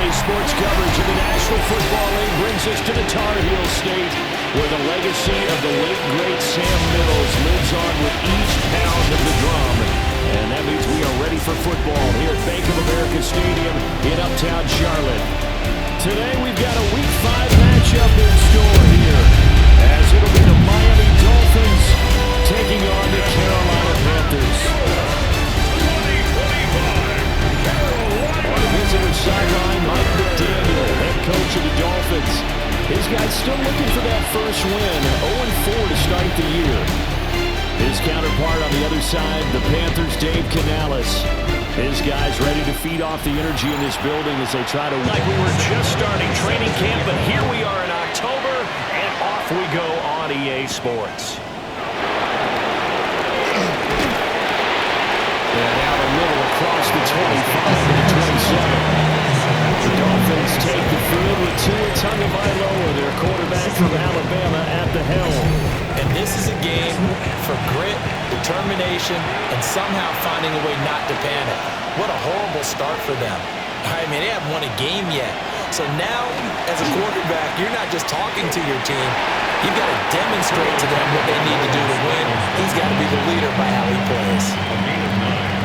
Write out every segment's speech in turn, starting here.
Today's sports coverage of the National Football League brings us to the Tar Heel State, where the legacy of the late, great Sam Mills lives on with each pound of the drum. And that means we are ready for football here at Bank of America Stadium in Uptown Charlotte. Today we've got a Week 5 matchup in store here, as it'll be the Miami Dolphins taking on the Carolina Panthers. On the visitor sideline, Mike McDaniel, head coach of the Dolphins. His guys still looking for that first win, 0-4 to start the year. His counterpart on the other side, the Panthers' Dave Canales. His guys ready to feed off the energy in this building as they try to... Like we were just starting training camp, but here we are in October, and off we go on EA Sports. And out a little across the 25 to the 27. The Dolphins take the field with Tua Tagovailoa, their quarterback from Alabama, at the helm. And this is a game for grit, determination, and somehow finding a way not to panic. What a horrible start for them. I mean, they haven't won a game yet. So now, as a quarterback, you're not just talking to your team. You've got to demonstrate to them what they need to do to win. He's got to be the leader by how he plays.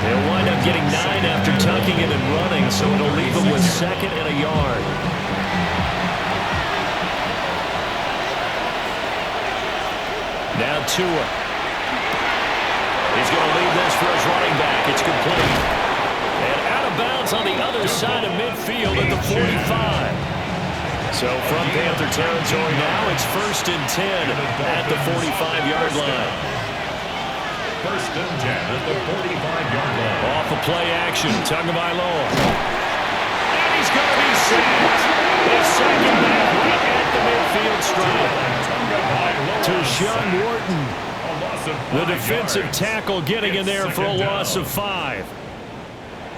They'll wind up getting 9 after tucking it and running, so it'll leave them with 2nd and a yard. Now Tua. He's going to leave this for his running back. It's complete. And out of bounds on the other side of midfield at the 45. So from Panther territory now, it's 1st and 10 at the 45-yard line. 1st and 10 at the 45-yard line. Off the play action, Tagovailoa. And he's going to be sacked. His second back right at the midfield stripe. To Sean Wharton, the defensive tackle, getting in there for a loss of 5.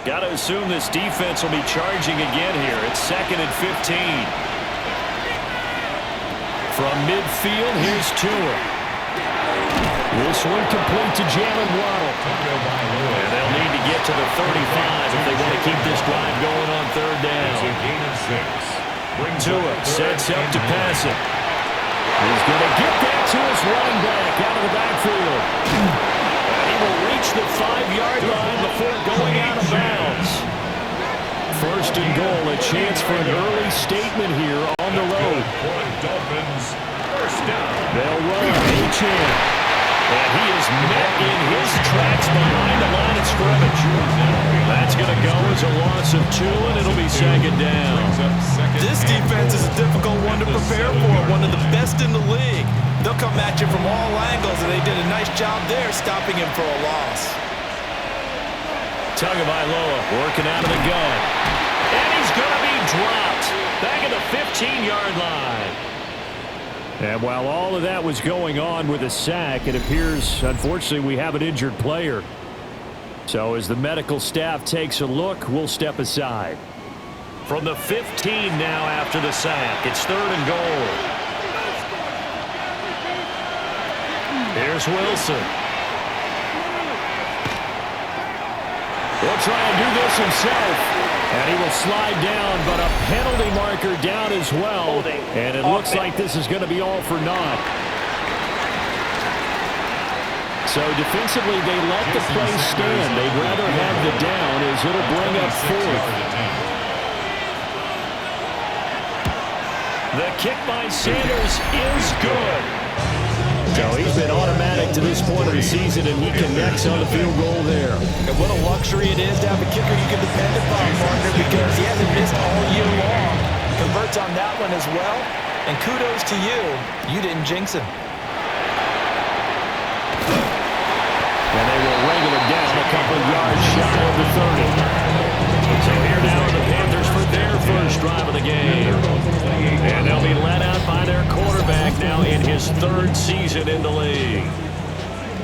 Got to assume this defense will be charging again here. It's 2nd and 15. From midfield, here's Tua. This one complete to Jalen Waddle. And they'll need to get to the 35 if they want to keep this drive going on 3rd down. Tua sets up to pass it. He's going to get that to his running back out of the backfield. He will reach the 5-yard line before going out of bounds. 1st and goal, a chance for an early statement here on the road. They'll run H.M. And he is met in his tracks behind the line of scrimmage. That's going to go as a loss of 2, and it'll be 2nd down. This defense is a difficult one to prepare for, one of the best in the league. They'll come at you from all angles, and they did a nice job there stopping him for a loss. Tagovailoa working out of the gun. And he's going to be dropped back at the 15-yard line. And while all of that was going on with a sack, it appears, unfortunately, we have an injured player. So as the medical staff takes a look, we'll step aside. From the 15 now after the sack, it's 3rd and goal. Here's Wilson. He'll try and do this himself. And he will slide down, but a penalty marker down as well. And it looks like this is going to be all for naught. So defensively, they let the play stand. They'd rather have the down as it'll bring up 4th. The kick by Sanders is good. So he's been automatic to this point of the season, and he connects on the field goal there. And what a luxury it is to have a kicker you can depend upon, partner, because he hasn't missed all year long. Converts on that one as well. And kudos to you. You didn't jinx him. And they will wrangle it down a couple of yards shy of the 30. So here now are the Panthers for their first drive of the game. And they'll be led out by their quarterback now in his 3rd season in the league.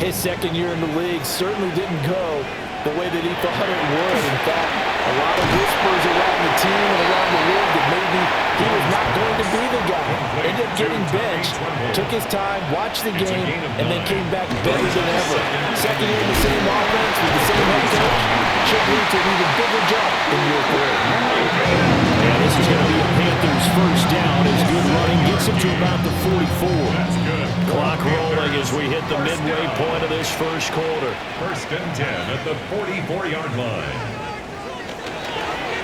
His 2nd year in the league certainly didn't go the way that he thought it would. In fact, a lot of whispers around the team and around the league that maybe he was not going to be the guy. Ended up getting benched, took his time, watched the game, and then came back better than ever. 2nd year in the same offense with the same head coach should lead to an even bigger jump in year 3. Yeah, this That's good. Clock rolling as we hit the midway point of this first quarter. First and 10 at the 44-yard line.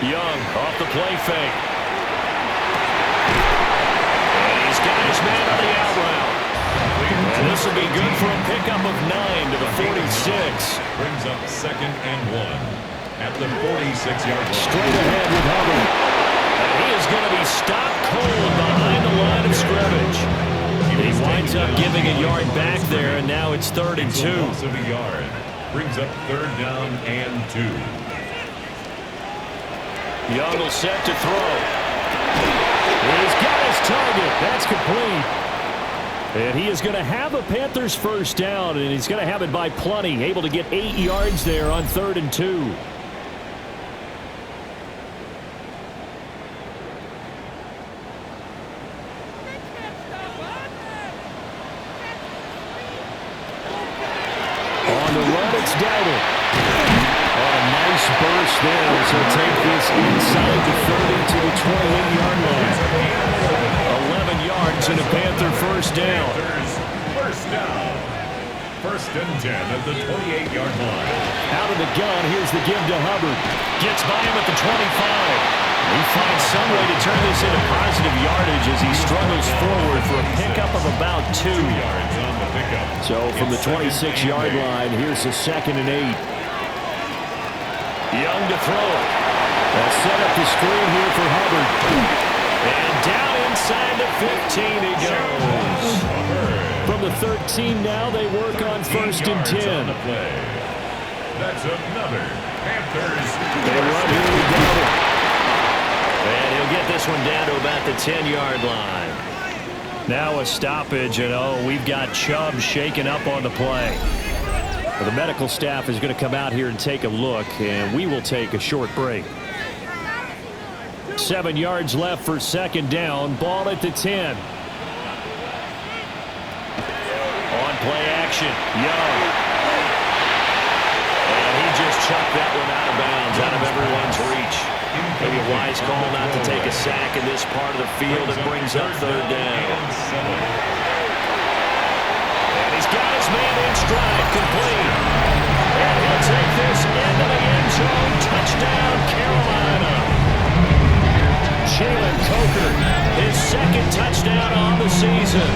Young off the play fake. And he's got his man on the out route. And this will be good for a pickup of 9 to the 46. Brings up 2nd and 1 at the 46-yard line. Straight ahead with Hubbard. And he is going to be stopped cold behind the line of scrimmage. He winds up giving a yard back there, and now it's 3rd and 2. Loss of a yard. Brings up 3rd down and 2. Young will set to throw. He's got his target. That's complete. And he is going to have a Panthers first down, and he's going to have it by plenty. Able to get 8 yards there on 3rd and 2. On the run, it's Dowdle. Oh, a nice burst there as he'll take this inside the 30 to the 28-yard line. 11 yards and a Panther first down. First down. 1st and 10 at the 28-yard line. Out of the gun, here's the give to Hubbard. Gets by him at the 25. He finds some way to turn this into positive yardage as he struggles forward for a pickup of about 2 yards on the pickup. So from the 26-yard line, here's the 2nd and 8. Young to throw. They'll set up the screen here for Hubbard. And down inside the 15 he goes. From the 13 now, they work on 1st and 10. That's another Panthers. They run here with Dowdle. And he'll get this one down to about the 10-yard line. Now a stoppage, and we've got Chubb shaken up on the play. Well, the medical staff is going to come out here and take a look, and we will take a short break. 7 yards left for 2nd down. Ball at the 10. On play action, Young. And he just chucked that one out of bounds, out of everyone's reach. Maybe a wise call not to take a sack in this part of the field. It brings up 3rd down. And he's got his man in stride, complete. And he'll take this into the end zone. Touchdown, Carolina. Jalen Coker, his 2nd touchdown on the season.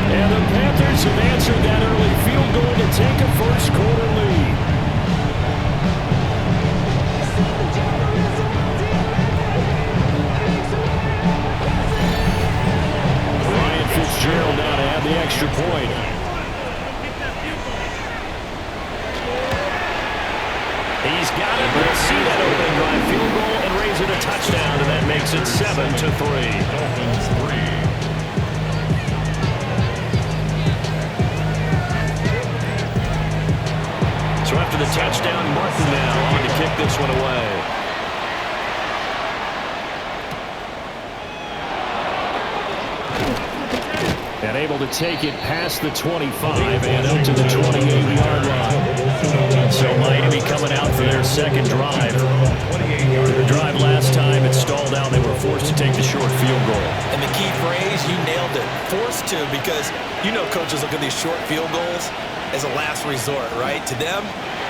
And the Panthers have answered that early field goal to take a first quarter lead. Ryan Fitzgerald now to have the extra point. He's got it. We'll see that opening drive field goal and raise it a touchdown, and that makes it 7-3. Dolphins 3. So after the touchdown, Martin now on to kick this one away. And able to take it past the 25 and up to the 28-yard line. So Miami coming out for their 2nd drive. The drive last time, it stalled out. They were forced to take the short field goal. And the key phrase, you nailed it. Forced to, because coaches look at these short field goals as a last resort, right? To them,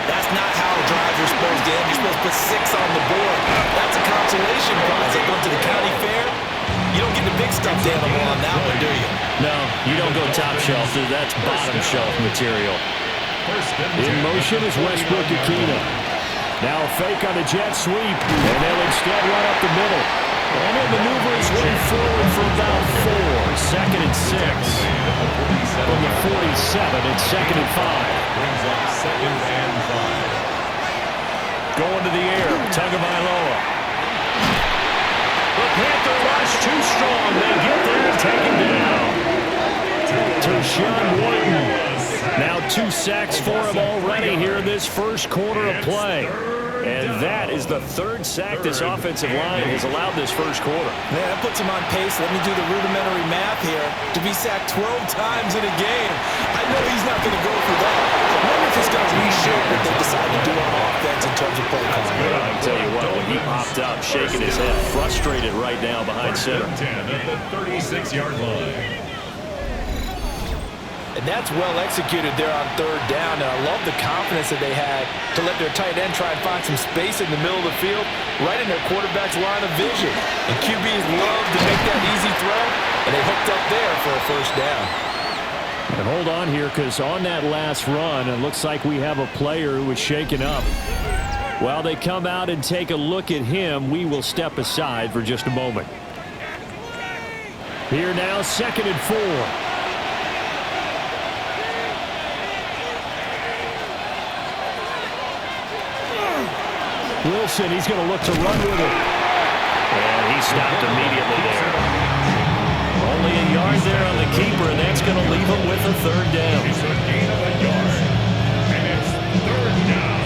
that's not how drives are supposed to end. You're supposed to put 6 on the board. That's a consolation prize. They go to the county fair. You don't get the big stuffed animal on that one, do you? No, you don't go top shelf. That's bottom shelf material. In motion is Westbrook Akina. Now a fake on a jet sweep, and they'll instead run up the middle. And he'll maneuver his way forward for about 4. 2nd and 6. From the 47, it's 2nd and 5. Brings up 2nd and 5. Going to the air, Tagovailoa. The Panther rush too strong. They get there and take him down. Tershawn Wharton. Now 2 sacks for him already here in this first quarter of play. And that is the 3rd sack this offensive line has allowed this first quarter. Man, that puts him on pace. Let me do the rudimentary math here. To be sacked 12 times in a game. I know he's not going to go for that. I wonder if he's going to reshape what they decide to do on offense in terms of play calling. I can tell you what, when he popped up, shaking his head, frustrated right now behind center. 10 at the 36-yard line. And that's well executed there on third down. And I love the confidence that they had to let their tight end try and find some space in the middle of the field, right in their quarterback's line of vision. And QBs love to make that easy throw, and they hooked up there for a first down. And hold on here, because on that last run, it looks like we have a player who was shaken up. While they come out and take a look at him, we will step aside for just a moment. Here now, 2nd and 4. Wilson, he's going to look to run with it. And he stopped immediately there. Only a yard there on the keeper, and that's going to leave him with a third down. It's a gain of a yard, and it's third down.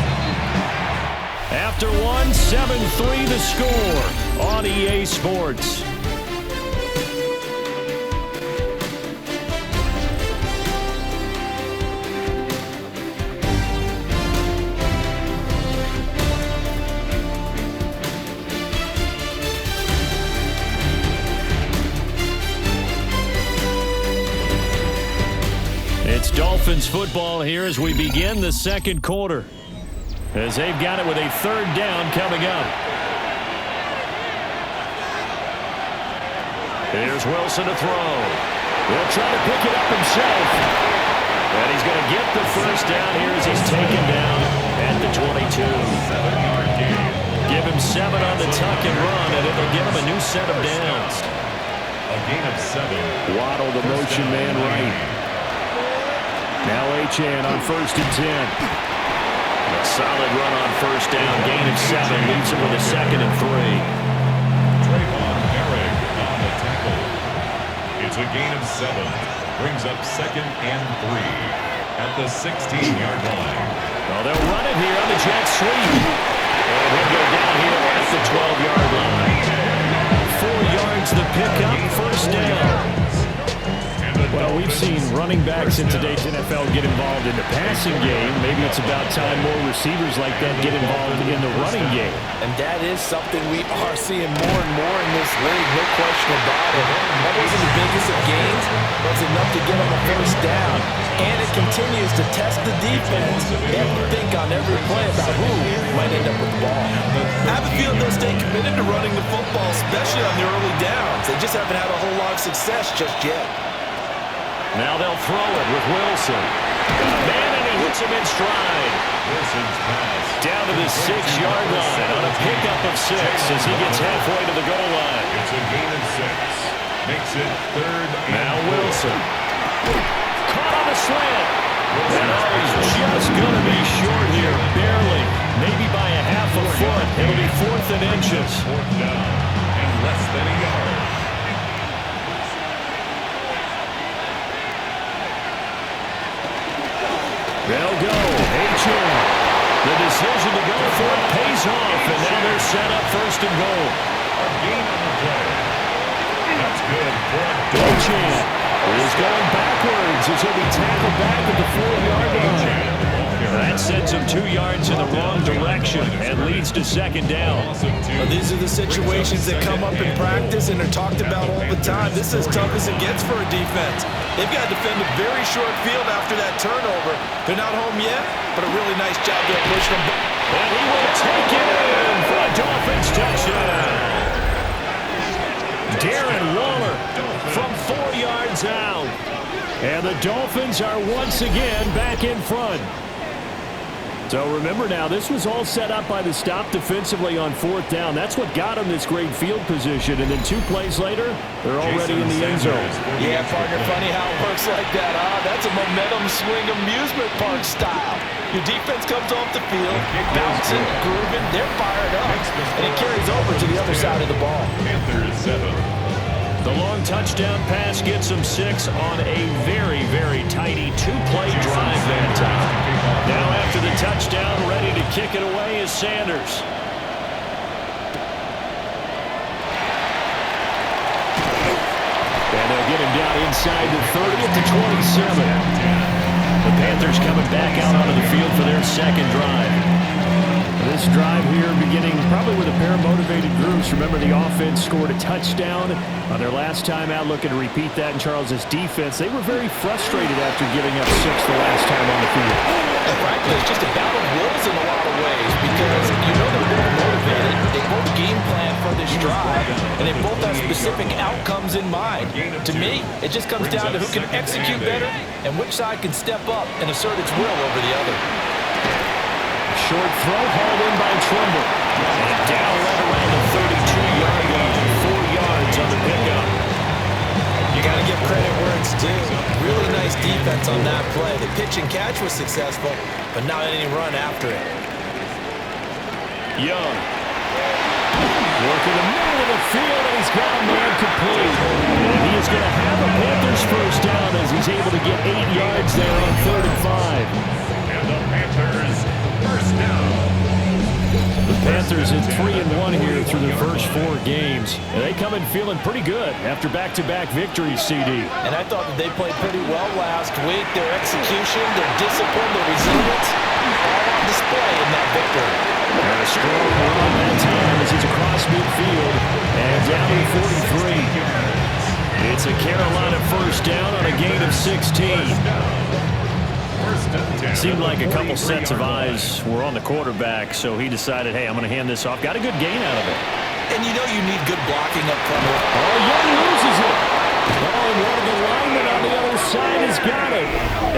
After one, 7-3 the score on EA Sports. It's Dolphins football here as we begin the second quarter, as they've got it with a third down coming up. Here's Wilson to throw. He'll try to pick it up himself. And he's going to get the first down here as he's taken down at the 22. 7-yard gain. Give him 7 on the tuck and run, and it'll give him a new set of downs. A gain of 7. Waddle the motion man right. Now Achane on 1st and 10. A solid run on first down. Gain of 7. Leaves him with a 2nd and 3. Trayvon Merrick on the tackle. It's a gain of 7. Brings up 2nd and 3 at the 16-yard line. Well, they'll run it here on the jet sweep. And he'll go down here at the 12-yard line. 4 yards the pickup. First down. Well, we've seen running backs in today's NFL get involved in the passing game. Maybe it's about time more receivers like that get involved in the running game. And that is something we are seeing more and more in this league, no question about it. That wasn't the biggest of gains, but it's enough to get them a first down. And it continues to test the defense. They have to think on every play about who might end up with the ball. I have a feeling they'll stay committed to running the football, especially on the early downs. They just haven't had a whole lot of success just yet. Now they'll throw it with Wilson. Got a man, and he hits him in stride. Wilson's pass. Down to the 6-yard line on a pickup of 6 as he gets halfway to the goal line. It's a gain of 6. Makes it 3rd and now Wilson. Caught on the slant. And he's just going to be short here, barely. Maybe by a half a foot. It'll be 4th and inches. 4th down and less than a yard. They'll go. Achane. The decision to go for it pays off, and now they're set up 1st and goal. A gain on the play. That's good for Achane is going backwards as he'll be tackled back at the 4-yard line. That sends him 2 yards in the wrong direction and leads to 2nd down. Well, these are the situations that come up in practice and are talked about all the time. This is as tough as it gets for a defense. They've got to defend a very short field after that turnover. They're not home yet, but a really nice job there pushing them. And he will take it in for a Dolphins touchdown. Darren Waller from 4 yards out. And the Dolphins are once again back in front. So remember now, this was all set up by the stop defensively on 4th down. That's what got them this great field position. And then 2 plays later, they're already in the end zone. Yeah, partner, funny how it works like that, huh? That's a momentum swing amusement park style. Your defense comes off the field, bouncing, grooving, they're fired up, and it carries over to the other side of the ball. Panthers 7. The long touchdown pass gets them 6 on a very, very tidy 2-play drive that time. Now after the touchdown, ready to kick it away is Sanders. And they'll get him down inside the 30 at the 27. The Panthers coming back out onto the field for their second drive. last drive here, beginning probably with a pair of motivated groups. Remember, the offense scored a touchdown on their last time out, looking to repeat that in Charles's defense. They were very frustrated after giving up 6 the last time on the field. And frankly, it's just a battle of wills in a lot of ways because you know they're both motivated. They both game plan for this drive, and they both have specific outcomes in mind. To me, it just comes down to who can execute better and which side can step up and assert its will over the other. Short throw hauled in by Trimble. And down right around the 32-yard line. 4 yards on the pickup. You got to give credit where it's due. Really nice defense on that play. The pitch and catch was successful, but not any run after it. Young. Working the middle of the field, and he's got a man complete. And he is going to have a Panthers first down as he's able to get 8 yards there on 3rd and 5. And the Panthers first down. The Panthers in 3-1 here through their first 4 games. And they come in feeling pretty good after back-to-back victories, CD. And I thought that they played pretty well last week. Their execution, their discipline, their resilience, all on display in that victory. And a strong run that time as he's across midfield and down to 43. It's a Carolina first down on a gain of 16. Seemed like a couple sets of eyes were on the quarterback, so he decided, hey, I'm going to hand this off. Got a good gain out of it. And you know you need good blocking up front. Oh, Young loses it. Oh, and one of the linemen on the other side has got it.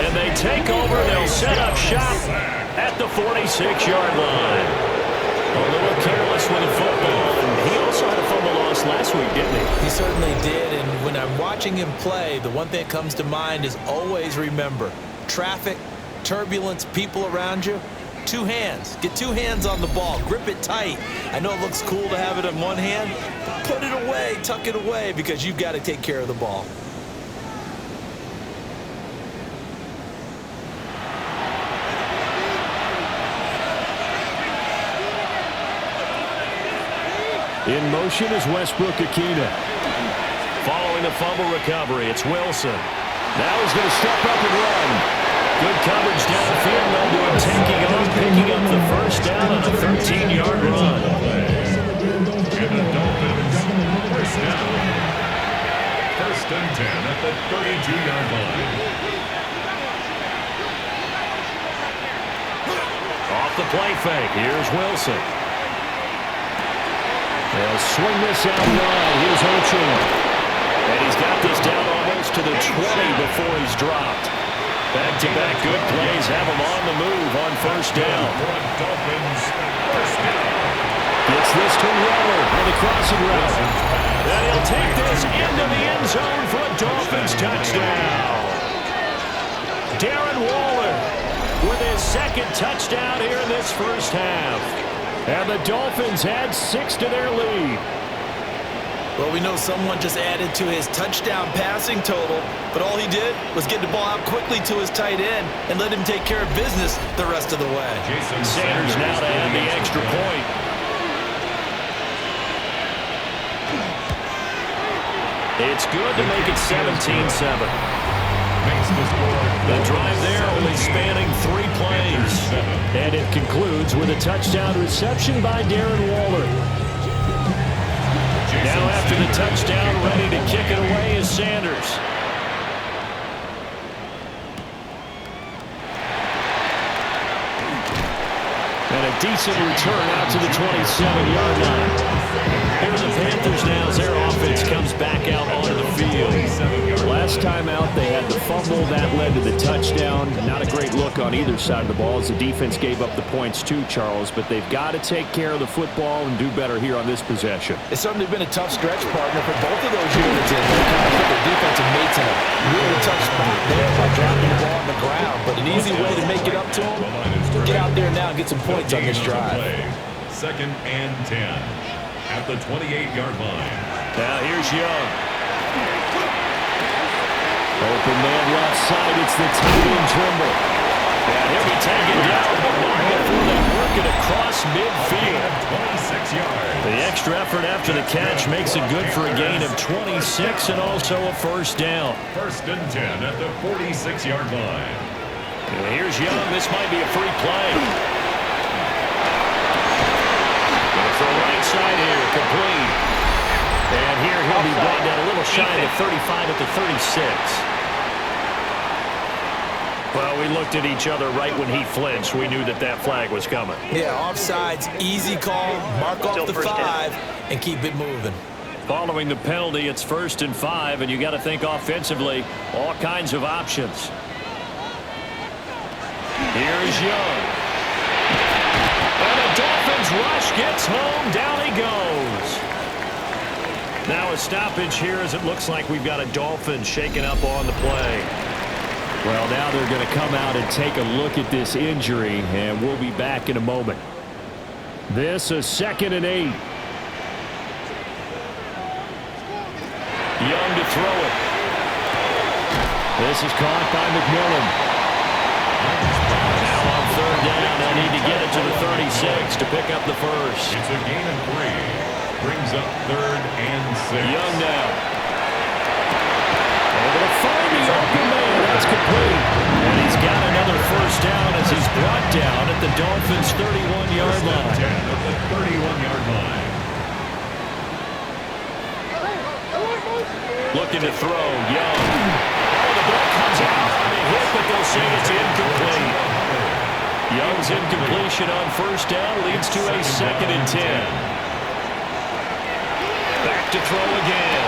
And they take over. They'll set up shop at the 46-yard line. A little careless with the football. He also had a fumble loss last week, didn't he? He certainly did, and when I'm watching him play, the one thing that comes to mind is always remember, traffic, turbulence, people around you, 2 hands. Get 2 hands on the ball. Grip it tight. I know it looks cool to have it in one hand, but put it away, tuck it away, because you've got to take care of the ball. In motion is Westbrook-Ikhine. Following the fumble recovery, it's Wilson. Now he's going to step up and run. Good coverage downfield. They'll do him taking off, picking up the first down on a 13-yard run. And the Dolphins first down. 1st and 10 at the 32-yard line. Off the play fake. Here's Wilson. They'll swing this out wide. Here's Ochoa. And he's got this down almost to the 20 before he's dropped. Back-to-back good plays have him on the move on first down. Dolphins first down. Gets this to Waller on the crossing route. And he'll take this into the end zone for a Dolphins touchdown. Darren Waller with his 2nd touchdown here in this first half. And the Dolphins add 6 to their lead. Well, we know someone just added to his touchdown passing total, but all he did was get the ball out quickly to his tight end and let him take care of business the rest of the way. Sanders now to add the extra point. It's good to make it 17-7. The drive there only spanning 3 plays. And it concludes with a touchdown reception by Darren Waller. Now after the touchdown, ready to kick it away is Sanders. And a decent return out to the 27-yard line. Here are the Panthers now as their offense comes back out onto the field. Last time out, they had the fumble. That led to the touchdown. Not a great look on either side of the ball as the defense gave up the points too, Charles. But they've got to take care of the football and do better here on this possession. It's certainly been a tough stretch, partner, for both of those units. They kind of put their defensive mates in a really tough spot there by dropping the ball on the ground. But an easy way to make it up to them, get out there now and get some points on this drive. 2nd and 10 at the 28-yard line. Now here's Young. Open man left side. It's the tight end Trimble. And he'll be taken down, but not before they work it across midfield. 26 yards. The extra effort after the catch makes it good for a gain of 26 and also a first down. 1st and 10 at the 46-yard line. And here's Young. This might be a free play. side here, complete. And here he'll be brought down a little shy of the 35 at the 36. Well, we looked at each other right when he flinched. We knew that that flag was coming. Yeah, offsides, easy call, mark off the 5, and keep it moving. Following the penalty, it's 1st and 5, and you got to think offensively, all kinds of options. Here's Young. And the Dolphins rush gets home. Down he goes. Now a stoppage here as it looks like we've got a Dolphin shaken up on the play. Well, now they're going to come out and take a look at this injury, and we'll be back in a moment. This is 2nd and 8. Young to throw it. This is caught by McMillan. Now on 3rd down, they'll need to get it to the 36 to pick up the first. It's a gain of 3. Brings up 3rd and 6. Young now. Able to find the open man. That's complete. And he's got another first down as he's brought down at the Dolphins' 31-yard line. At the 31-yard line. Looking to throw, Young. Oh, the ball comes out on a hit, but they'll say it's incomplete. Young's incompletion on 1st down leads to a 2nd and 10. Back to throw again.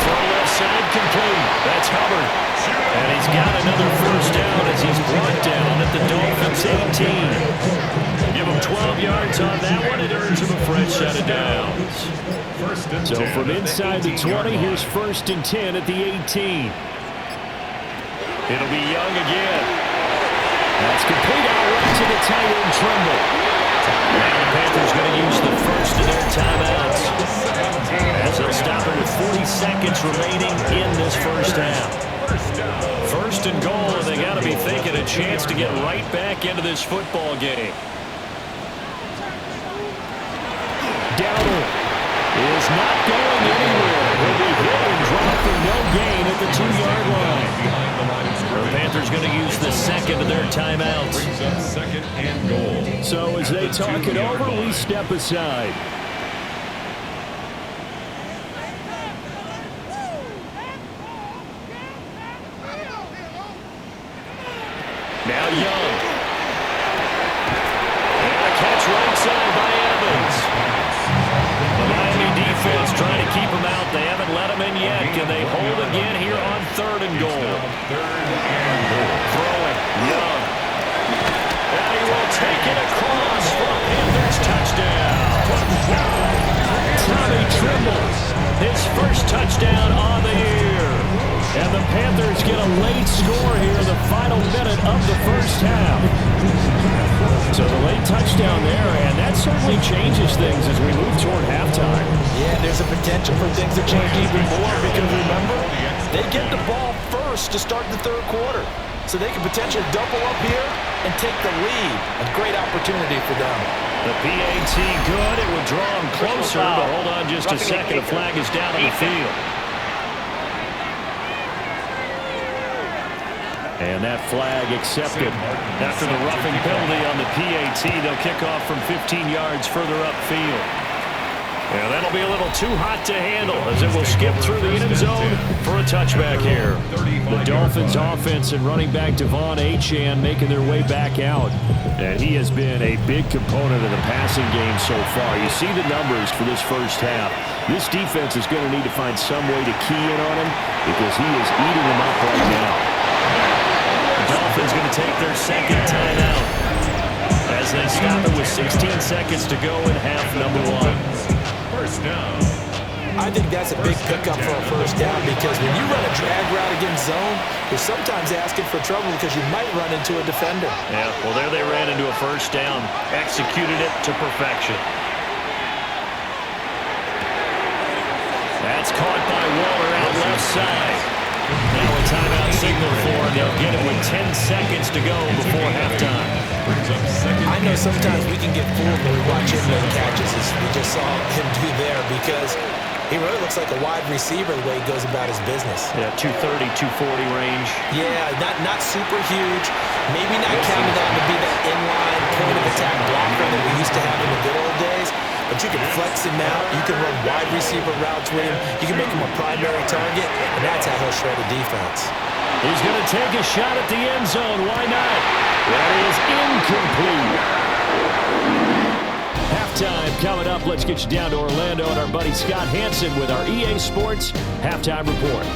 Throw left side complete. That's Hubbard. And he's got another first down as he's brought down at the Dolphins' 18. Give him 12 yards on that one. It earns him a fresh set of downs. So from inside the 20, here's 1st and 10 at the 18. It'll be Young again. That's complete out right to the tight end Trimble. Now the Panthers going to use the first of their timeouts as they'll stop it with 40 seconds remaining in this first half. 1st and goal, and they got to be thinking a chance to get right back into this football game. Dowdle is not going anywhere. He'll be hit and dropped for no gain at the 2-yard line. The Panthers going to use the 2nd of their timeouts. Brings up 2nd and goal. So as they talk it over, we step aside. Now Young. And a catch right side by Evans. The Miami defense trying to keep him out. They haven't let him in yet. Can they hold again here on 3rd and goal? 3rd and goal. Throwing. Young. And he will take it across for a Panthers touchdown. Tommy Trimble, his first touchdown on the year. And the Panthers get a late score here in the final minute of the first half. So the late touchdown there, and that certainly changes things as we move toward halftime. Yeah, there's a potential for things to change even more because remember, they get the ball first to start the 3rd quarter. So they can potentially double up here and take the lead. A great opportunity for them. The PAT good. It would draw them closer, but hold on just a second. The flag is down on the field. And that flag accepted. After the roughing penalty on the PAT, they'll kick off from 15 yards further upfield. And that'll be a little too hot to handle as it will skip through the end zone for a touchback here. The Dolphins offense and running back Devon Achane making their way back out. And he has been a big component of the passing game so far. You see the numbers for this first half. This defense is going to need to find some way to key in on him because he is eating them up right now. The Dolphins going to take their 2nd timeout as they stop it with 16 seconds to go in half number 1. First down. I think that's a big pickup for a first down because when you run a drag route against zone, you're sometimes asking for trouble because you might run into a defender. Yeah, well, there they ran into a first down, executed it to perfection. That's caught by Waller out left side. Now a timeout signal for him. They'll get it with 10 seconds to go before halftime. I know sometimes we can get fooled when we watch him make catches, as we just saw him do there, because he really looks like a wide receiver the way he goes about his business. Yeah, 230, 240 range. Yeah, not super huge. Maybe not counted on to be that inline point of attack blocker that we used to have in the good old days. but you can flex him out. You can run wide receiver routes with him. You can make him a primary target, and that's how he'll shred a defense. He's going to take a shot at the end zone. Why not? That is incomplete. Halftime coming up. Let's get you down to Orlando and our buddy Scott Hansen with our EA Sports Halftime Report.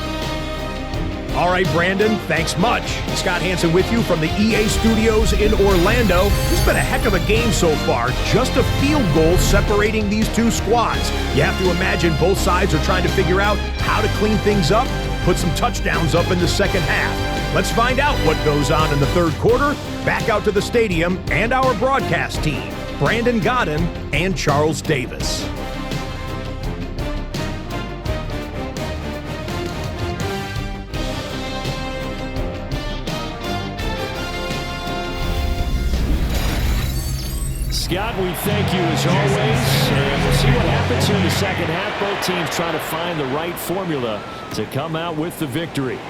All right, Brandon, thanks much. Scott Hansen with you from the EA Studios in Orlando. This has been a heck of a game so far. Just a field goal separating these two squads. You have to imagine both sides are trying to figure out how to clean things up, put some touchdowns up in the second half. Let's find out what goes on in the third quarter. Back out to the stadium and our broadcast team, Brandon Godden and Charles Davis. Scott, we thank you as always, and we'll see what happens here in the second half. Both teams trying to find the right formula to come out with the victory.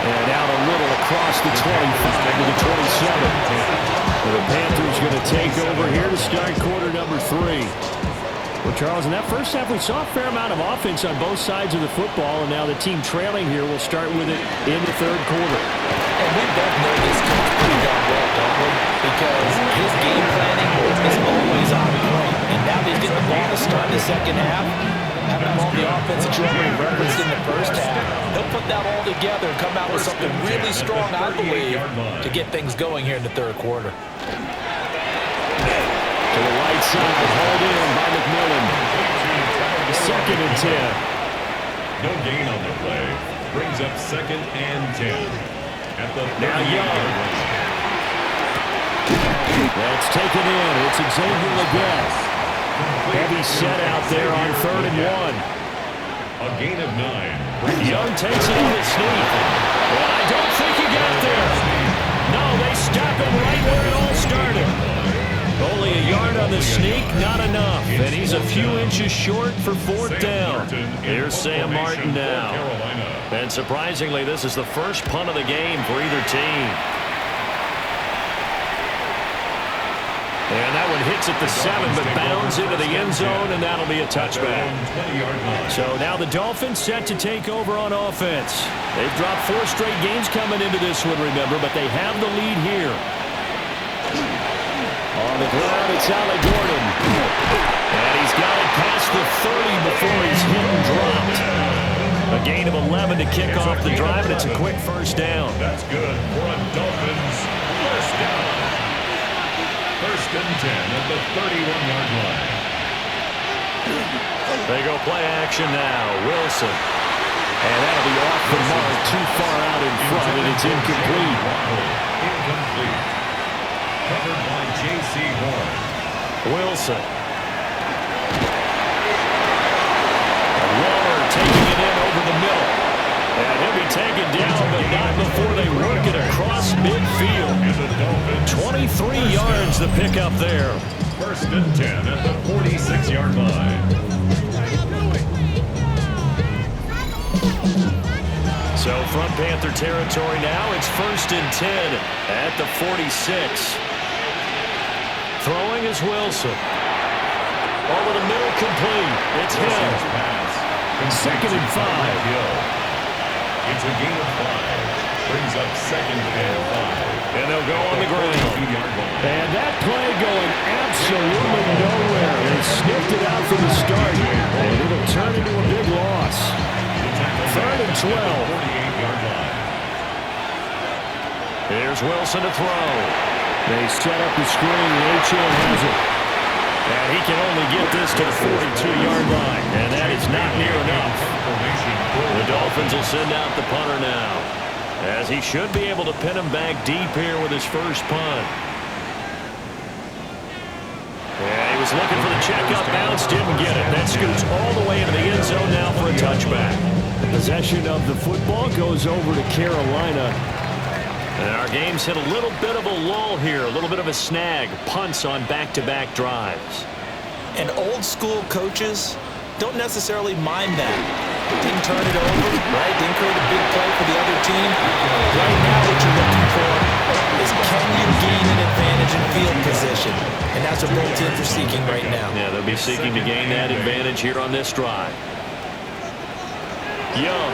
And out a little across the 25 to the 27. The Panthers going to take over here to start quarter number 3. Well, Charles, in that first half, we saw a fair amount of offense on both sides of the football, and now the team trailing here will start with it in the third quarter. And we both know this coach pretty darn well, don't we? Because his game planning is always on point. And now he's getting the ball to start the second half. Having all the offense that you already referenced in the first half. He'll put that all together and come out with something really strong, I believe, to get things going here in the third quarter. To the right side, hauled in by McMillan. Second and 10. No gain on the play. Brings up second and 10. At the now Young. That's taken in. It's Xavier Legette. Heavy set out there on 3rd and 1. A gain of 9. Young takes it in the sneak. Well, I don't think he got there. No, they stop him right where it all started. Only a yard on the sneak, not enough. And he's a few inches short for 4th down. Here's Sam Martin now. And surprisingly, this is the first punt of the game for either team. And that one hits at the 7, but bounds into the end zone, and that'll be a touchback. So now the Dolphins set to take over on offense. They've dropped 4 straight games coming into this one, remember, but they have the lead here. On the ground, it's Ali Gordon. And he's got it past the 30 before he's hit and dropped. A gain of 11 to kick off the drive, and it's a quick first down. That's good for a Dolphins first down. First and 10 at the 31-yard line. They go play action now. Wilson. And that'll be off the mark, too far out in front, and it's incomplete. Incomplete. Covered by J.C. Horn. Wilson. Waller taking it in over the middle. And he'll be taken down, but not before they work it across midfield. 23 yards the pickup there. First and 10 at the 46-yard line. So from Panther territory now, it's first and 10 at the 46. Throwing is Wilson. Over the middle, complete. It's Hill. Second and 5. It's a gain of 5. Brings up second and 5. And they'll go on the ground. And that play going absolutely nowhere. They sniffed it out from the start. And it'll turn into a big loss. Third and 12. Here's Wilson to throw. They set up the screen. H.L. has it. And he can only get this to the 42-yard line. And that is not near enough. The Dolphins will send out the punter now, as he should be able to pin him back deep here with his first punt. Yeah, he was looking for the checkup bounce, didn't get it. That scoots all the way into the end zone now for a touchback. Possession of the football goes over to Carolina. And our game's hit a little bit of a lull here, a little bit of a snag. Punts on back-to-back drives. And old school coaches don't necessarily mind that. Didn't turn it over, right? Didn't create a big play for the other team. Right now what you're looking for is can you gain an advantage in field position? And that's what both teams are seeking right now. Yeah, they'll be seeking to gain that advantage here on this drive. Young.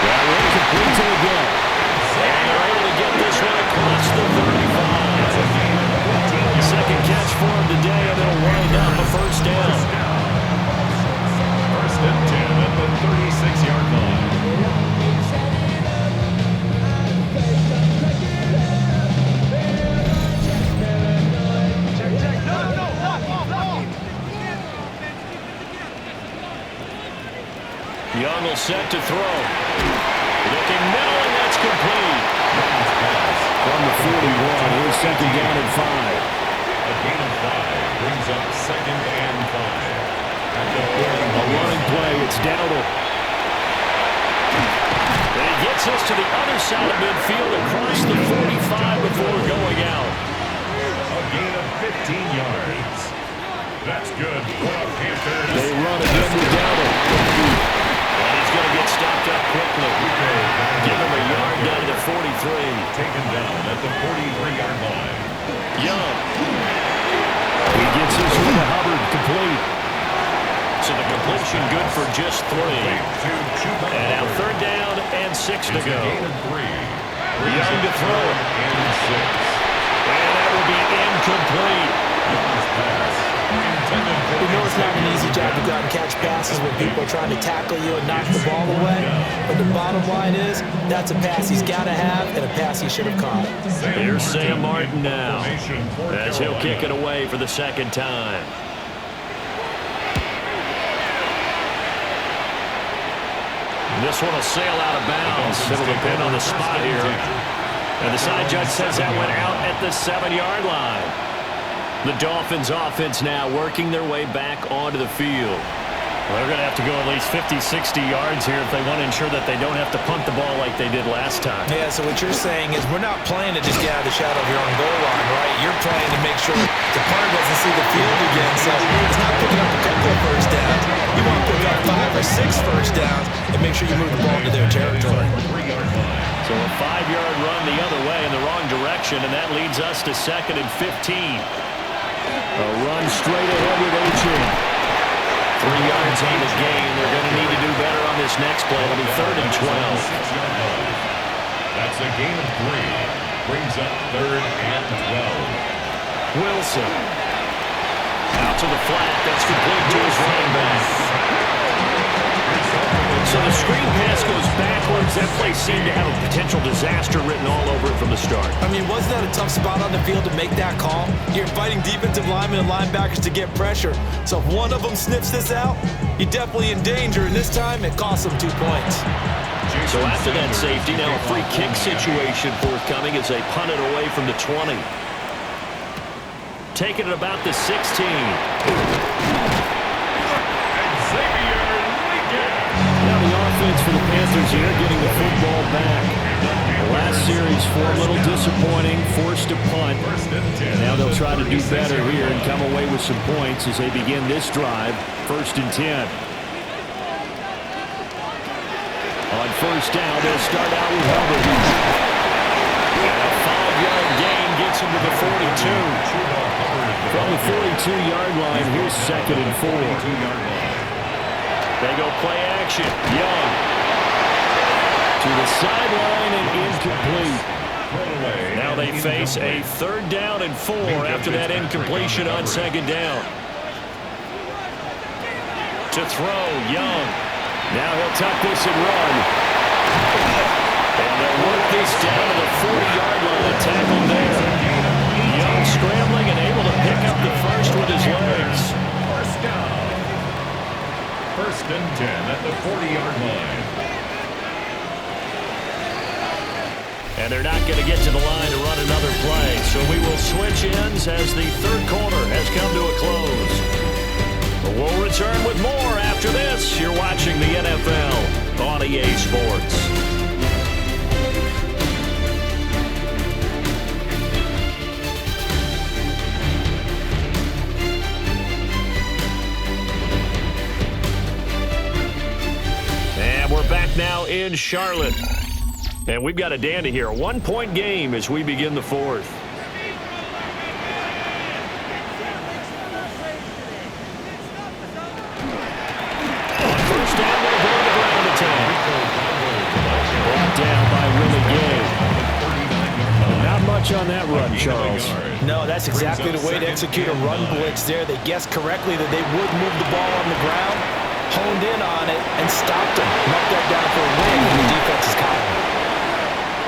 That one complete to again. And they're able to get this one across the 35. Second catch for him today, and it'll wind up a first down. First and 10 at the 36-yard line. Young will set to throw. Looking middle, and that's complete. From the 41, here's second down and 5. A gain of 5 brings up second and 5. At the A running play, it's Dowdle. And he gets us to the other side of midfield across the 45 before going out. A gain of 15 yards. That's good for the Panthers. They run again with Dowdle. And he's going to get stopped up quickly. Give him a yard down to the 43. Taken down at the 43-yard line. Young. He gets this one to Hubbard, complete. So the completion good for just 3. And now third down and 6 to go. Young to throw it. And that will be incomplete. We know it's not an easy job to go out and catch passes when people are trying to tackle you and knock the ball away. But the bottom line is, that's a pass he's got to have and a pass he should have caught. Here's Sam Martin now, as he'll kick it away for the second time. This one will sail out of bounds. It'll depend on the spot here. And the side judge says that went out at the 7-yard line. The Dolphins offense now working their way back onto the field. Well, they're going to have to go at least 50, 60 yards here if they want to ensure that they don't have to punt the ball like they did last time. Yeah, so what you're saying is we're not playing to just get out of the shadow of your own goal line, right? You're playing to make sure the punter doesn't see the field again. So it's not picking up a couple of first downs. You want to pick up 5 or 6 first downs and make sure you move the ball into their territory. So a 5-yard run the other way in the wrong direction, and that leads us to 2nd and 15. A run straight ahead with Achin. 3 yards on the gain. They're going to need to do better on this next play. It'll be 3rd and 12. That's a gain of 3. Brings up 3rd and 12. Wilson. Out to the flat. That's complete to his running back. So the screen pass goes backwards. That play seemed to have a potential disaster written all over it from the start. I mean, wasn't that a tough spot on the field to make that call? You're inviting defensive linemen and linebackers to get pressure. So if one of them sniffs this out, you're definitely in danger. And this time, it costs them 2 points. So after that safety, now a free kick situation forthcoming as they punt it away from the 20. Taking it about the 16. Now the offense for the Panthers here getting the football back. The last series for a little disappointing, forced to punt. Now they'll try to do better here and come away with some points as they begin this drive, 1st and 10. On first down, they'll start out with Hubbard. And a 5-yard gain gets him to the 42. From the 42-yard line, here's 2nd and 4. They go play action. Young to the sideline and incomplete. Now they face a 3rd down and 4 after that incompletion on 2nd down. To throw, Young. Now he'll tuck this and run. And they'll work this down to the 40-yard line and tackle there. Young scrambling and able to pick up the first with his legs. First down. 1st and 10 at the 40-yard line. And they're not going to get to the line to run another play. So we will switch ends as the 3rd quarter has come to a close. We'll return with more after this. You're watching the NFL on EA Sports. in Charlotte. And we've got a dandy here. A 1-point game as we begin the fourth. First down, they'll go to the ground attack. Brought down by Willie Gay. Not much on that run, Charles. No, that's exactly the way to execute a run blitz there. They guessed correctly that they would move the ball on the ground, honed in on it, and stopped them. Knocked that down for a win, and the defense is caught.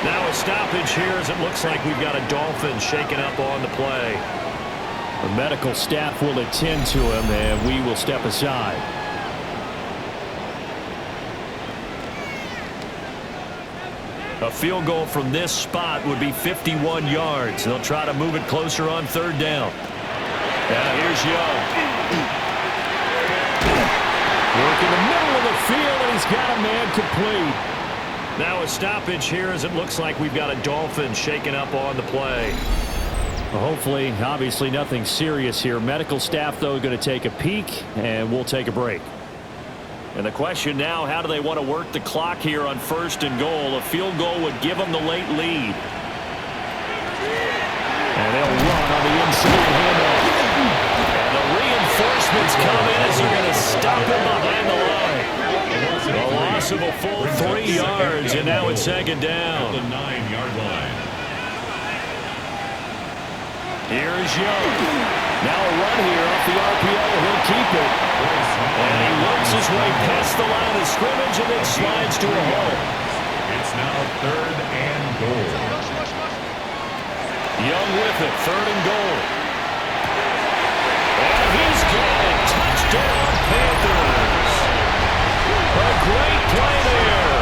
Now a stoppage here as it looks like we've got a Dolphin shaking up on the play. The medical staff will attend to him, and we will step aside. A field goal from this spot would be 51 yards. They'll try to move it closer on third down. Now here's Young. Work in the middle of the field, and he's got a man complete. Now a stoppage here as it looks like we've got a Dolphin shaking up on the play. Well, hopefully, obviously nothing serious here. Medical staff, though, going to take a peek, and we'll take a break. And the question now, how do they want to work the clock here on first and goal? A field goal would give them the late lead. And they'll run on the inside handoff. And the reinforcements come in as they're going to stop him behind the line. A loss of a full 3 yards, and now it's second down. The 9-yard line. Here's Young. Now a run here off the RPO. He'll keep it. And he works his way past the line of scrimmage and then slides to a hole. It's now third and goal. Young with it. Third and goal. And he's got it. Touchdown, Panthers. A great play there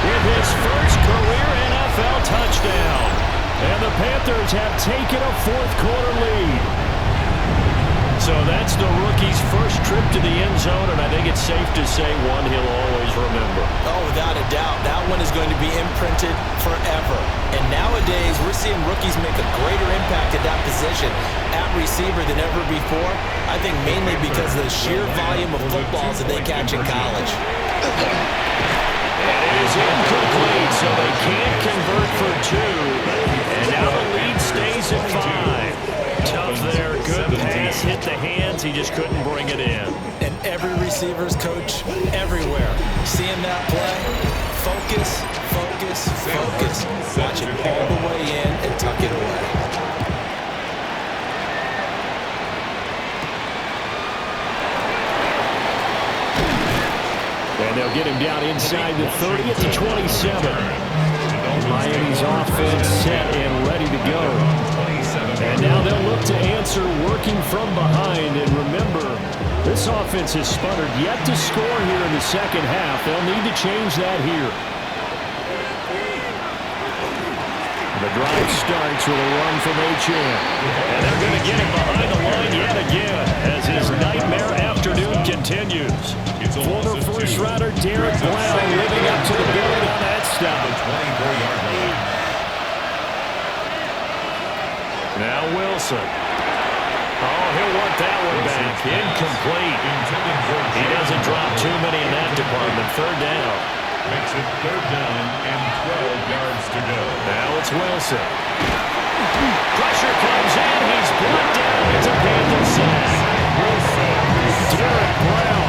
with his first career NFL touchdown. And the Panthers have taken a fourth-quarter lead. So that's the rookie's first trip to the end zone, and I think it's safe to say one he'll always remember. Oh, without a doubt. That one is going to be imprinted forever. And nowadays, we're seeing rookies make a greater impact at that position at receiver than ever before. I think mainly because of the sheer volume of footballs that they catch in college. It is incomplete, so they can't convert for two. And now the lead stays at 5. Tough there, good pass, hit the hands, he just couldn't bring it in. And every receiver's coach everywhere, seeing that play, focus, focus, focus. Watch it all the way in and tuck it away. And they'll get him down inside the 30 at the 27. Miami's offense set and ready to go. And now they'll look to answer working from behind. And remember, this offense has sputtered yet to score here in the second half. They'll need to change that here. The drive starts with a run from H.M. And they're going to get him behind the line yet again as his nightmare afternoon continues. Former first-rounder Derek Brown living up to the billing on that stop. Now Wilson. Oh, he'll want that one back. Incomplete. He doesn't drop too many in that department. Third down. Makes it third down and 12 yards to go. Now it's Wilson. Pressure comes in. He's brought down. It's a Panther sack. Derek Brown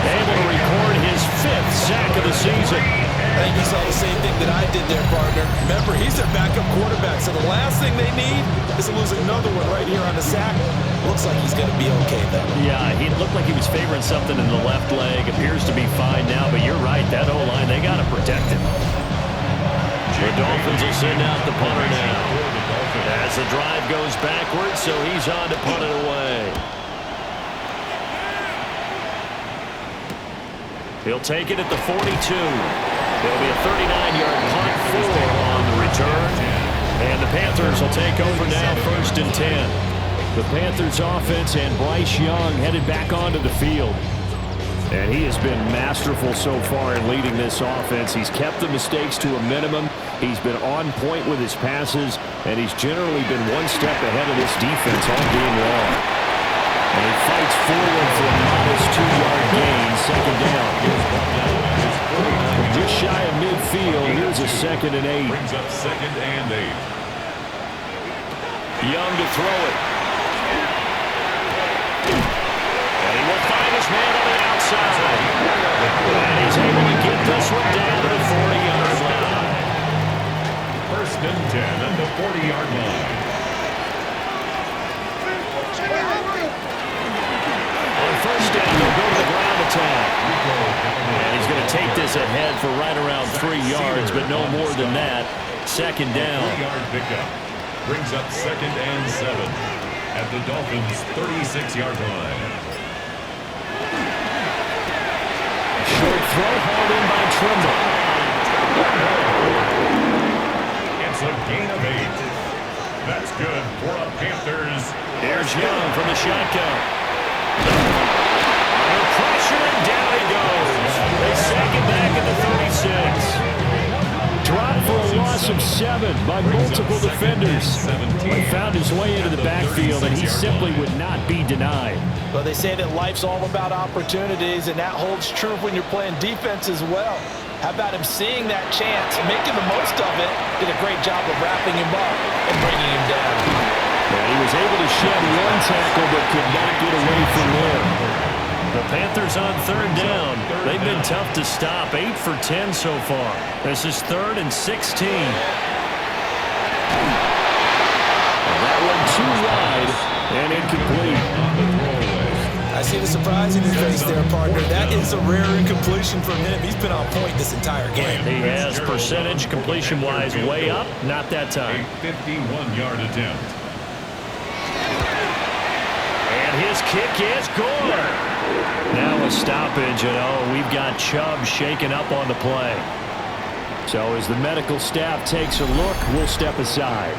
able to record his 5th sack of the season. I think you saw the same thing that I did there, partner. Remember, he's their backup quarterback, so the last thing they need is to lose another one right here on the sack. Looks like he's going to be okay, though. Yeah, he looked like he was favoring something in the left leg. Appears to be fine now, but you're right. That O-line, they got to protect him. The Dolphins will send out the punter now. As the drive goes backwards, so he's on to punt it away. He'll take it at the 42. It'll be a 39-yard punt, 4 on the return. And the Panthers will take over now, 1st and 10. The Panthers offense and Bryce Young headed back onto the field. And he has been masterful so far in leading this offense. He's kept the mistakes to a minimum. He's been on point with his passes, and he's generally been one step ahead of this defense all game long. And he fights forward for a modest 2-yard gain, second down. Just shy of field. Here's a 2nd and 8. Brings up 2nd and 8. Young to throw it. And he will find his man on the outside. And he's able to get this one down to the 40-yard line. 1st and 10 at the 40-yard line. On 1st down, they'll go to the ground attack. And he's going to take this ahead for right around 3 yards, but no more than that. 2nd down. 3-yard pickup. Brings up 2nd and 7 at the Dolphins' 36-yard line. Short throw hauled in by Trimble. It's a gain of 8. That's good for a Panthers. Here's Young from the shotgun. Under pressure, and down he goes. They sack it back at the 36. Dropped for a loss of 7 by multiple defenders. He found his way into the backfield, and he simply would not be denied. Well, they say that life's all about opportunities, and that holds true when you're playing defense as well. How about him seeing that chance, making the most of it, did a great job of wrapping him up and bringing him down. And he was able to shed 1 tackle, but could not get away from there. The Panthers on 3rd down. They've been tough to stop. 8 for 10 so far. This is 3rd and 16. And that one too wide and incomplete. I see the surprise in your face there, partner. That is a rare incompletion from him. He's been on point this entire game. He has percentage completion-wise way up. Not that time. A 51-yard attempt. And his kick is good. Now a stoppage, and we've got Chubb shaken up on the play. So as the medical staff takes a look, we'll step aside.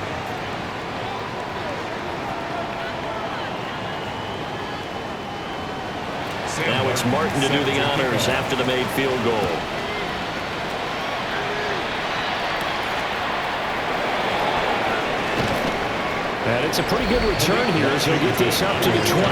Now it's Martin to do the honors after the made field goal. And it's a pretty good return here as they get this up to the 29.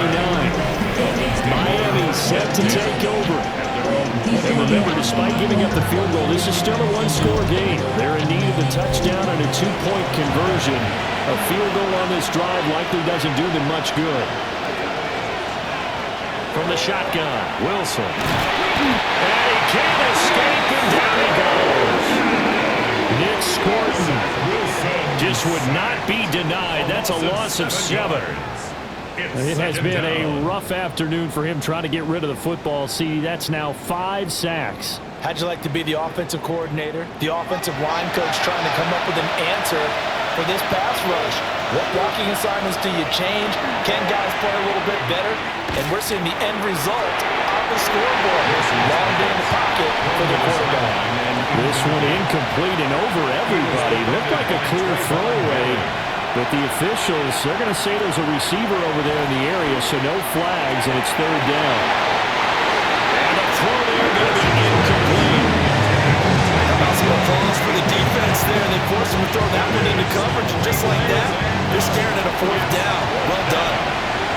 Miami set to take over. And remember, despite giving up the field goal, this is still a 1-score game. They're in need of a touchdown and a 2-point conversion. A field goal on this drive likely doesn't do them much good. From the shotgun, Wilson. And he can't escape, and down he goes. Nick Scorton Just would not be denied. That's a loss of 7. It has been a rough afternoon for him trying to get rid of the football. See, that's now 5 sacks. How'd you like to be the offensive coordinator, the offensive line coach trying to come up with an answer for this pass rush? What blocking assignments do you change? Can guys play a little bit better? And we're seeing the end result on the scoreboard. Long day in the pocket for the quarterback. This one incomplete and over everybody. Looked like a clear throwaway, but the officials, they're going to say there's a receiver over there in the area, so no flags, and it's 3rd down. And a throw there going to be incomplete. How about some applause for the defense there? They forced him to throw that one into coverage, and just like that, they're staring at a 4th down. Well done.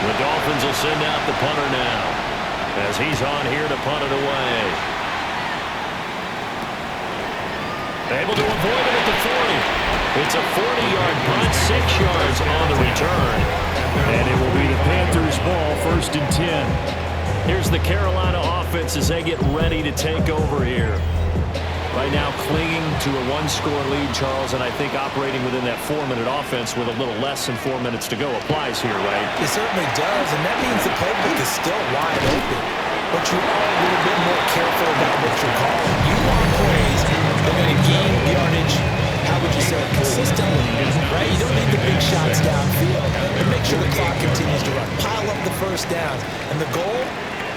The Dolphins will send out the punter now, as he's on here to punt it away. Able to avoid it at the 40. It's a 40-yard punt, 6 yards on the return. And it will be the Panthers' ball, 1st and 10. Here's the Carolina offense as they get ready to take over here. Right now clinging to a 1-score lead, Charles, and I think operating within that 4-minute offense with a little less than 4 minutes to go applies here, right? It certainly does, and that means the playbook is still wide open. But you are a little bit more careful about what you're calling. You want plays that are going to gain yardage, how would you say, consistently, right? You don't need the big shots downfield, but make sure the clock continues to run. Pile up the 1st downs, and the goal,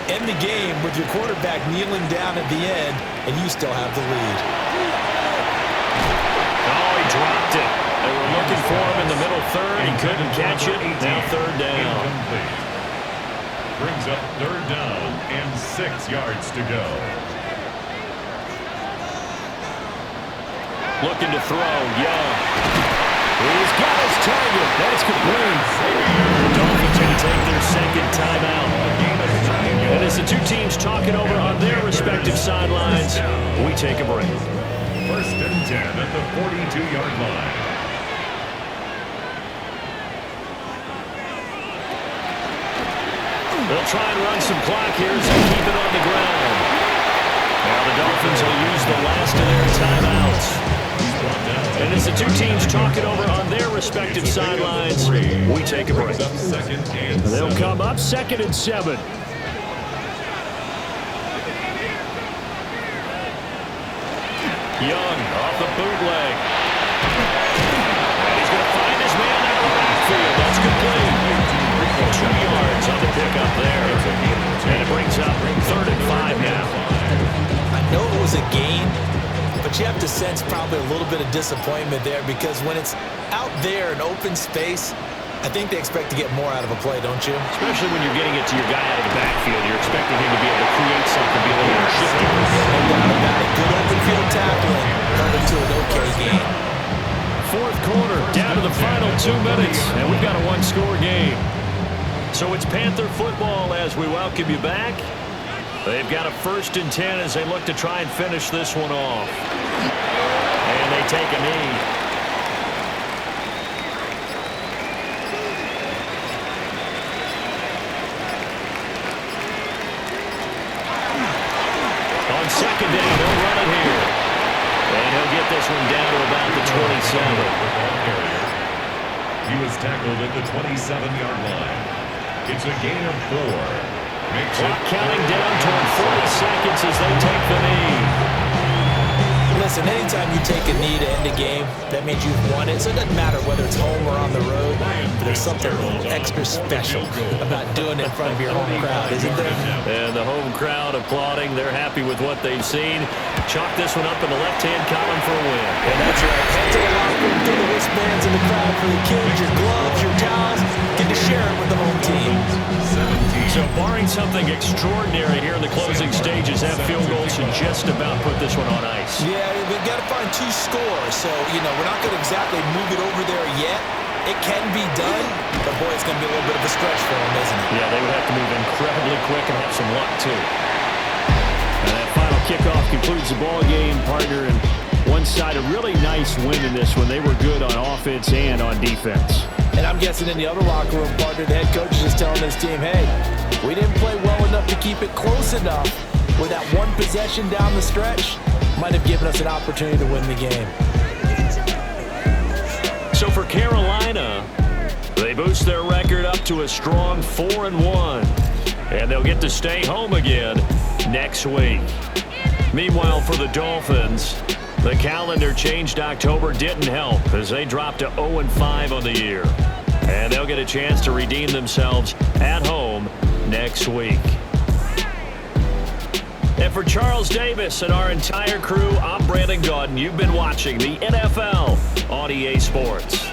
end the game with your quarterback kneeling down at the end, and you still have the lead. Oh, he dropped it. They were looking for him in the middle 3rd. He couldn't catch it. Now 3rd down. Incomplete. Brings up 3rd down and 6 yards to go. Looking to throw, Young. He's got his target. That's complete. The Dolphins going to take their 2nd timeout. And as the two teams talk it over on their respective sidelines, we take a break. First and 10 at the 42-yard line. They'll try and run some clock here as they keep it on the ground. Now the Dolphins will use the last of their timeouts. And as the two teams talk it over on their respective sidelines, we take a break. They'll come up 2nd and 7. Young off the bootleg. And he's going to find his man out of the backfield. That's complete. 2 yards on the pickup there. And it brings up 3rd and 5 now. I know it was a gain, but you have to sense probably a little bit of disappointment there because when it's out there in open space, I think they expect to get more out of a play, don't you? Especially when you're getting it to your guy out of the backfield. You're expecting him to be able to create something, be a little more shifty. No doubt about it. Good open field tackling. Turned into an okay game. 4th quarter, down to the final 2 minutes, and we've got a 1-score game. So it's Panther football as we welcome you back. They've got a 1st and 10 as they look to try and finish this one off. And they take a knee. On 2nd down, they'll run it here. And he'll get this one down to about the 27. He was tackled at the 27-yard line. It's a gain of 4. Clock counting down toward 40 seconds as they take the knee. Listen, anytime you take a knee to end a game, that means you've won it. So it doesn't matter whether it's home or on the road. But there's something extra special about doing it in front of your home crowd, isn't there? And the home crowd applauding. They're happy with what they've seen. Chalk this one up in the left-hand column for a win. And that's right. Head to the locker room, throw the wristbands in the crowd for the kids, your gloves, your towels. Get to share it with the home team. So barring something extraordinary here in the closing stages, that field goal should just about put this one on ice. Yeah, we've got to find 2 scores. So, we're not going to exactly move it over there yet. It can be done, but boy, it's going to be a little bit of a stretch for them, isn't it? Yeah, they would have to move incredibly quick and have some luck, too. And that final kickoff concludes the ball game, partner, and one side a really nice win in this one. They were good on offense and on defense. And I'm guessing in the other locker room, partner, the head coach is just telling his team, hey, we didn't play well enough to keep it close enough where that one possession down the stretch might have given us an opportunity to win the game. So for Carolina, they boost their record up to a strong 4-1. And they'll get to stay home again next week. Meanwhile, for the Dolphins, the calendar changed October didn't help as they dropped to 0-5 on the year. And they'll get a chance to redeem themselves at home next week. And for Charles Davis and our entire crew, I'm Brandon Gaudin. You've been watching the NFL on EA Sports.